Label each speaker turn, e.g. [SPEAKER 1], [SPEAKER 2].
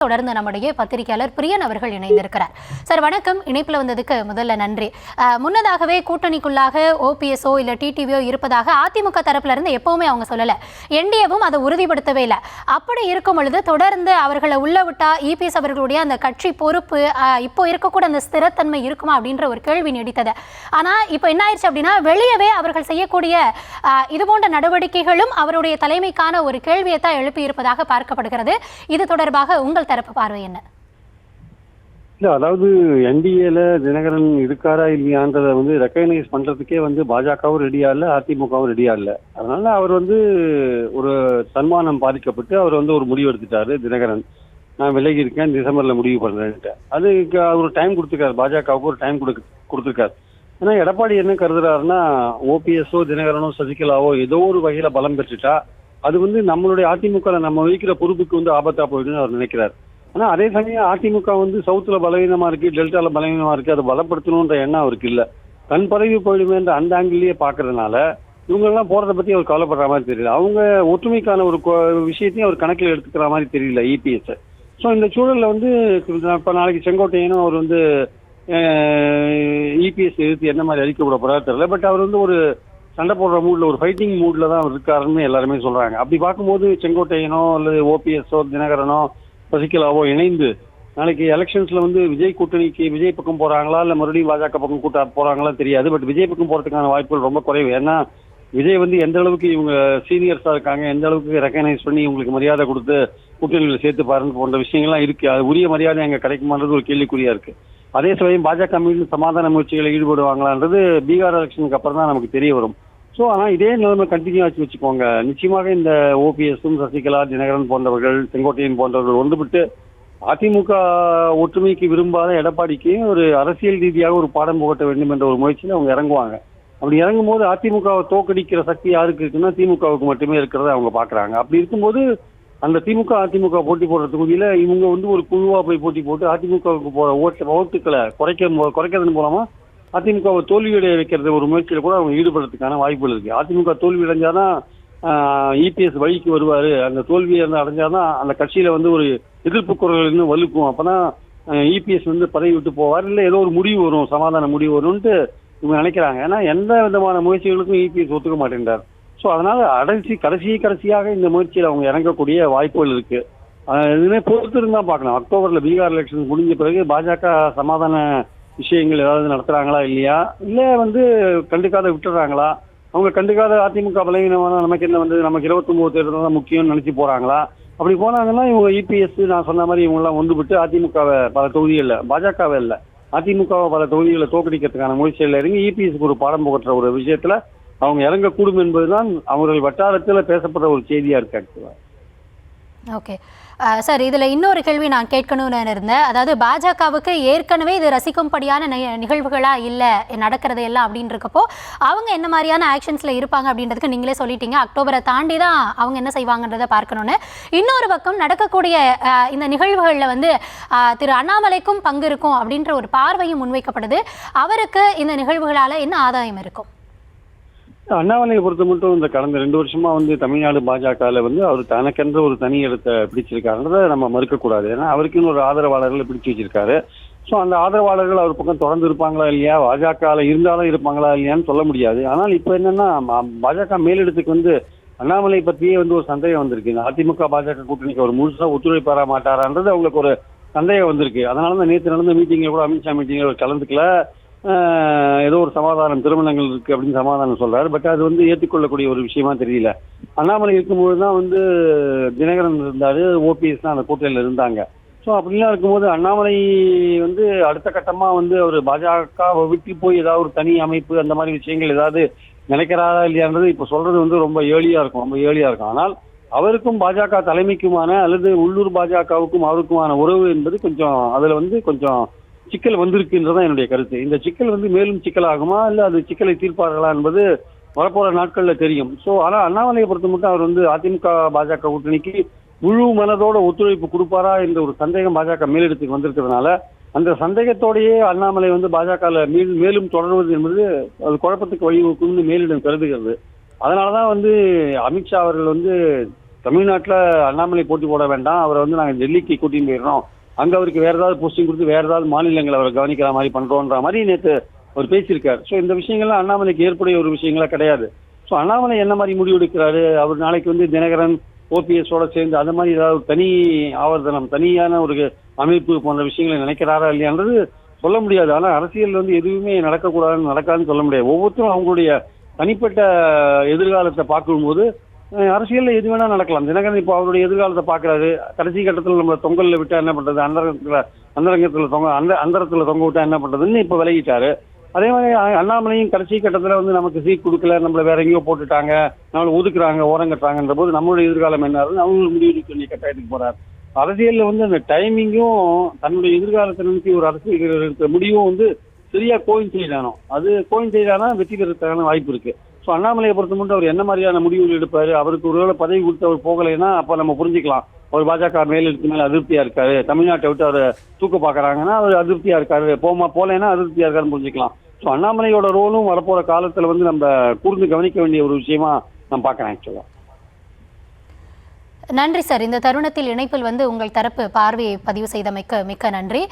[SPEAKER 1] தொடர்ந்து நம்முடைய பத்திரிகையாளர் பிரியன் அவர்கள் இணைந்திருக்கிறார். சார் வணக்கம், இணைப்பில் வந்ததுக்கு முதல்ல நன்றி. முன்னதாகவே கூட்டணிக்குள்ளாக ஓபிஎஸ்ஓ இல்ல டிடிவியோ இருப்பதாக அதிமுக தரப்புல இருந்து எப்பவுமே அவங்க சொல்லல, என்டிஏவும் அதை உறுதிப்படுத்தவே இல்லை. அப்படி இருக்கும் பொழுது தொடர்ந்து அவர்களை உள்ள விட்டா இபிஎஸ் அவர்களுடைய அந்த கட்சி பொறுப்பு இப்போ இருக்கக்கூட அந்த ஸ்திரத்தன்மை இருக்குமா அப்படின்ற ஒரு கேள்வி நீடித்தது. ஆனா இப்போ என்ன ஆயிடுச்சு அப்படின்னா, வெளியவே அவர்கள் செய்யக்கூடிய இது போன்ற நடவடிக்கைகளும் அவருடைய தலைமைக்கான ஒரு கேள்வியை தான் எழுப்பி இருப்பதாக பார்க்கப்படுகிறது. இது தொடர்பாக உங்கள் தரப்பு பார்வை என்ன?
[SPEAKER 2] இல்ல, அதாவது என்டிஏல தினகரன் இருக்காரா இல்லையான்றதை ரெக்கக்னைஸ் பண்றதுக்கே பாஜகவும் ரெடியா இல்லை, அதிமுகவும் ரெடியா இல்லை. அதனால அவர் ஒரு சன்மானம் பாதிக்கப்பட்டு அவர் ஒரு முடிவு எடுத்துட்டாரு. தினகரன் நான் விலகி இருக்கேன், டிசம்பர்ல முடிவு பண்றேன்ட்டு. அதுக்கு ஒரு டைம் கொடுத்துருக்காரு, பாஜகவுக்கு ஒரு டைம் கொடுத்துருக்காரு. ஏன்னா எடப்பாடி என்ன கருதுறாருன்னா, ஓபிஎஸ்ஓ தினகரனோ சசிகலாவோ ஏதோ ஒரு வகையில பலம் பெற்றுட்டா அது நம்மளுடைய அதிமுக நம்ம வகிக்கிற பொறுப்புக்கு ஆபத்தா போயிடுன்னு அவர் நினைக்கிறார். ஆனா அதே சமயம் அதிமுக சவுத்துல பலவீனமா இருக்கு, டெல்டால பலவீனமா இருக்கு, அதை பலப்படுத்தணும்ன்ற எண்ணம் அவருக்கு இல்ல. தன் பதவி போயிடுமேன்ற அந்த ஆங்கிலேயே பாக்குறதுனால இவங்க எல்லாம் போறதை பத்தி அவர் கவலைப்படுற மாதிரி தெரியல. அவங்க ஒற்றுமைக்கான ஒரு விஷயத்தையும் அவர் கணக்கில் எடுத்துக்கிற மாதிரி தெரியல இபிஎஸ். ஸோ இந்த சூழல்ல இப்ப நாளைக்கு செங்கோட்டையனும் அவர் இபிஎஸ் எதிர்த்து என்ன மாதிரி அறிக்கை விட போறாரு தெரியல. பட் அவர் ஒரு சண்டை போடுற மூட்ல, ஒரு ஃபைட்டிங் மூட்ல தான் அவர் இருக்காருன்னு எல்லாருமே சொல்றாங்க. அப்படி பார்க்கும்போது செங்கோட்டையனோ அல்லது ஓபிஎஸ்ஓ தினகரனோ சசிகலாவோ இணைந்து நாளைக்கு எலெக்ஷன்ஸ்ல விஜய் கூட்டணிக்கு விஜய் பக்கம் போறாங்களா இல்ல மறுபடியும் பாஜக பக்கம் கூட்ட போறாங்களா தெரியாது. பட் விஜய் பக்கம் போறதுக்கான வாய்ப்புகள் ரொம்ப குறைவு. ஏன்னா விஜய் எந்த அளவுக்கு இவங்க சீனியர்ஸா இருக்காங்க, எந்த அளவுக்கு ரெக்கக்னைஸ் பண்ணி இவங்களுக்கு மரியாதை கொடுத்து கூட்டணிகளை சேர்த்து பாருங்க போன்ற விஷயங்கள்லாம் இருக்கு. அது உரிய மரியாதை அங்க கிடைக்குமான்றது ஒரு கேள்விக்குறியா இருக்கு. அதே சமயம் பாஜக மீண்டும் சமாதான முயற்சிகளை ஈடுபடுவாங்களான்றது பீகார் எலெக்ஷனுக்கு அப்புறம் தான் நமக்கு தெரிய வரும். ஸோ ஆனால் இதே நிலைமை கண்டினியூ ஆச்சு வச்சுக்கோங்க, நிச்சயமாக இந்த ஓபிஎஸும் சசிகலா தினகரன் போன்றவர்கள் செங்கோட்டையன் போன்றவர்கள் ஒன்றுபட்டு அதிமுக ஒற்றுமைக்கு விரும்பாத எடப்பாடிக்கு ஒரு அரசியல் ரீதியாக ஒரு பாடம் புகட்ட வேண்டும் என்ற ஒரு முயற்சியில் அவங்க இறங்குவாங்க. அப்படி இறங்கும் போது அதிமுகவை தோக்கடிக்கிற சக்தி யாருக்கு இருக்குன்னா திமுகவுக்கு மட்டுமே இருக்கிறத அவங்க பாக்குறாங்க. அப்படி இருக்கும்போது அந்த திமுக அதிமுக போட்டி போடுற தொகுதியில இவங்க ஒரு குழுவா போய் போட்டி போட்டு அதிமுகவுக்கு போற ஓட்டுக்களை குறைக்கிறதன் மூலமா அதிமுகவை தோல்வியடைய வைக்கிறது ஒரு முயற்சியில கூட அவங்க ஈடுபடுறதுக்கான வாய்ப்புகள் இருக்கு. அதிமுக தோல்வி அடைஞ்சாதான் இபிஎஸ் வழிக்கு வருவாரு. அந்த தோல்வியை அடைஞ்சாதான் அந்த கட்சியில ஒரு எதிர்ப்பு குரல் இன்னும் வலுக்கும். அப்பதான் இபிஎஸ் பதவி விட்டு போவார், இல்ல ஏதோ ஒரு முடிவு வரும், சமாதான முடிவு வரும்ட்டு இவங்க நினைக்கிறாங்க. ஏன்னா எந்த விதமான முயற்சிகளுக்கும் இபிஎஸ் ஒத்துக்க மாட்டேன்றார். ஸோ அதனால கடைசியாக இந்த முயற்சியில் அவங்க இறங்கக்கூடிய வாய்ப்புகள் இருக்கு. இதுவே பொறுத்து இருந்தா பார்க்கணும். அக்டோபர்ல பீகார் எலெக்ஷன் முடிஞ்ச பிறகு பாஜக சமாதான விஷயங்கள் ஏதாவது நடத்துறாங்களா இல்லையா, இல்ல கண்டுக்காத விட்டுறாங்களா, அவங்க கண்டுக்காத அதிமுக பலவீனமான நமக்கு என்ன நமக்கு 29 தேர்தல் தான் முக்கியம்னு நினைச்சு போறாங்களா. அப்படி போனாங்கன்னா இவங்க இபிஎஸ் நான் சொன்ன மாதிரி இவங்க எல்லாம் ஒன்றுபட்டு அதிமுகவை பல தொகுதிகளில், பாஜகவை இல்லை அதிமுகவை பல தொகுதிகளை தோற்கடிக்கிறதுக்கான முயற்சியில் இறங்கி இபிஎஸ்க்கு ஒரு பாடம் புகற்ற ஒரு விஷயத்துல அவங்க இறங்கக்கூடும் என்பதுதான் அவர்கள் வட்டாரத்தில் பேசப்படுற ஒரு செய்தியா இருக்கு ஆக்சுவலா.
[SPEAKER 1] ஓகே சார், இதில் இன்னொரு கேள்வி நான் கேட்கணும்னு இருந்தேன். அதாவது பாஜகவுக்கு ஏற்கனவே இது ரசிக்கும்படியான நிகழ்வுகளாக இல்லை நடக்கிறது எல்லாம் அப்படின்னு இருக்கப்போ அவங்க என்ன மாதிரியான ஆக்ஷன்ஸில் இருப்பாங்க அப்படின்றதுக்கு நீங்களே சொல்லிட்டீங்க. அக்டோபரை தாண்டி தான் அவங்க என்ன செய்வாங்கன்றதை பார்க்கணுன்னு. இன்னொரு பக்கம் நடக்கக்கூடிய இந்த நிகழ்வுகளில் திரு அண்ணாமலைக்கும் பங்கு இருக்கும் அப்படின்ற ஒரு பார்வையும் முன்வைக்கப்படுது. அவருக்கு இந்த நிகழ்வுகளால் என்ன ஆதாயம் இருக்கும்?
[SPEAKER 2] அண்ணாமலையை பொறுத்த மட்டும் இந்த கடந்த 2 வருஷமா தமிழ்நாடு பாஜகவில் அவர் தனக்கென்ற ஒரு தனி இடத்தை பிடிச்சிருக்காருன்றதை நம்ம மறுக்கக்கூடாது. ஏன்னா அவருக்குன்னு ஒரு ஆதரவாளர்களை பிடிச்சு வச்சிருக்காரு. ஸோ அந்த ஆதரவாளர்கள் அவர் பக்கம் தொடர்ந்து இருப்பாங்களா இல்லையா, பாஜகவில் இருந்தாலும் இருப்பாங்களா இல்லையான்னு சொல்ல முடியாது. ஆனால் இப்போ என்னன்னா பாஜக மேலிடத்துக்கு அண்ணாமலை பற்றியே ஒரு சந்தேகம் வந்திருக்கு. இந்த அதிமுக பாஜக கூட்டணிக்கு அவர் முழுசா ஒத்துழைப்பாரா மாட்டாரான்றது அவங்களுக்கு ஒரு சந்தேகம் வந்திருக்கு. அதனால தான் நேற்று நடந்த மீட்டிங்ல கூட அமித்ஷா மீட்டிங்ல கலந்துக்கல. ஏதோ ஒரு சமாதானம், திருமணங்கள் இருக்கு அப்படின்னு சமாதானம் சொல்றாரு. பட் அது ஏற்றுக்கொள்ளக்கூடிய ஒரு விஷயமா தெரியல. அண்ணாமலை இருக்கும்போது தான் தினகரன் இருந்தாரு, ஓபிஎஸ் தான் அந்த கூட்டணியில் இருந்தாங்க. ஸோ அப்படிலாம் இருக்கும்போது அண்ணாமலை அடுத்த கட்டமா அவர் பாஜக விட்டு போய் ஏதாவது ஒரு தனி அமைப்பு அந்த மாதிரி விஷயங்கள் ஏதாவது நினைக்கிறாரா இல்லையான்றது இப்போ சொல்றது ரொம்ப ஏர்லியா இருக்கும். ஆனால் அவருக்கும் பாஜக தலைமைக்குமான அல்லது உள்ளூர் பாஜகவுக்கும் அவருக்குமான உறவு என்பது கொஞ்சம் அதுல கொஞ்சம் சிக்கல் வந்திருக்குன்றதான் என்னுடைய கருத்து. இந்த சிக்கல் மேலும் சிக்கலாகுமா இல்ல அது சிக்கலை தீர்ப்பார்களா என்பது வரப்போற நாட்கள்ல தெரியும். ஸோ ஆனா அண்ணாமலையை பொறுத்த மட்டும் அவர் அதிமுக பாஜக கூட்டணிக்கு முழு மனதோட ஒத்துழைப்பு கொடுப்பாரா என்ற ஒரு சந்தேகம் பாஜக மேலிடத்துக்கு வந்திருக்கிறதுனால அந்த சந்தேகத்தோடையே அண்ணாமலை பாஜக மேலும் தொடர்வது என்பது அது குழப்பத்துக்கு வழிவகுக்கும்னு மேலிடம் கருதுகிறது. அதனாலதான் அமித்ஷா அவர்கள் தமிழ்நாட்டில் அண்ணாமலை போட்டி போட வேண்டாம், அவரை வந்து நாங்கள் டெல்லிக்கு கூட்டின்னு போயிடுறோம், அங்கே அவருக்கு வேற ஏதாவது போஸ்டிங் கொடுத்து வேற ஏதாவது மாநிலங்களை அவரை கவனிக்கிற மாதிரி பண்றோன்ற மாதிரி நேற்று அவர் பேசியிருக்காரு. ஸோ இந்த விஷயங்கள்லாம் அண்ணாமலைக்கு ஏற்புடைய ஒரு விஷயங்களா கிடையாது. ஸோ அண்ணாமலை என்ன மாதிரி முடிவு எடுக்கிறாரு, அவர் நாளைக்கு வந்து தினகரன் ஓபிஎஸோட சேர்ந்து அந்த மாதிரி ஏதாவது தனி ஆவர்த்தனம் தனியான ஒரு அமைப்பு போன்ற விஷயங்களை நினைக்கிறாரா இல்லையான்றது சொல்ல முடியாது. ஆனால் அரசியல் வந்து எதுவுமே நடக்கக்கூடாதுன்னு நடக்காதுன்னு சொல்ல முடியாது. ஒவ்வொருத்தரும் அவங்களுடைய தனிப்பட்ட எதிர்காலத்தை பார்க்கும்போது அரசியல்ல எது வேணா நடக்கலாம். தினகரன் இப்போ அவருடைய எதிர்காலத்தை பார்க்கறாரு. கடைசி கட்டத்தில் நம்ம தொங்கல்ல விட்டா என்ன பண்றது, அந்தரங்கத்துல தொங்க விட்டா என்ன பண்றதுன்னு இப்ப விலகிட்டாரு. அதே மாதிரி அண்ணாமலையும் கடைசி கட்டத்துல வந்து நமக்கு சீட் கொடுக்கல, நம்மள வேற எங்கேயோ போட்டுட்டாங்க, நம்மளை ஒதுக்குறாங்க, ஓரங்கட்டுறாங்கன்ற போது நம்மளுடைய எதிர்காலம் என்ன ஆகுது, அவங்களுக்கு முடிவு எடுக்க வேண்டிய கட்டாயத்துக்கு போறாரு. அரசியல்ல வந்து அந்த டைமிங்கும் தன்னுடைய எதிர்காலத்தை நினைச்சு ஒரு அரசியல் இருக்கிற முடிவும் வந்து சரியா கோயின்சைட் ஆனோம். அது கோயின்சைட் ஆனா வெற்றி பெறதுக்கான வாய்ப்பு இருக்கு. ஸோ அண்ணாமலையை பொறுத்த மட்டும் அவர் என்ன மாதிரியான முடிவுகள் எடுப்பாரு, அவருக்கு ஒருவேளை பதவி கொடுத்து அவர் போகலைன்னா அப்ப நம்ம புரிஞ்சுக்கலாம் அவர் பாஜக மேலிடத்து மேல அதிருப்தியா இருக்காரு, தமிழ்நாட்டை விட்டு அவர் தூக்க பாக்குறாங்கன்னா அவர் அதிருப்தியா இருக்காரு, போலேன்னா அதிருப்தியா இருக்காருன்னு புரிஞ்சுக்கலாம். ஸோ அண்ணாமலையோட ரோலும் வரப்போற காலத்துல வந்து நம்ம கூர்ந்து கவனிக்க வேண்டிய ஒரு விஷயமா நான் பார்க்கறேன் ஆக்சுவலா.
[SPEAKER 1] நன்றி சார். இந்த தருணத்தில் இணைப்பில் வந்து உங்கள் தரப்பு பார்வையை பதிவு செய்தமைக்கு மிக்க நன்றி.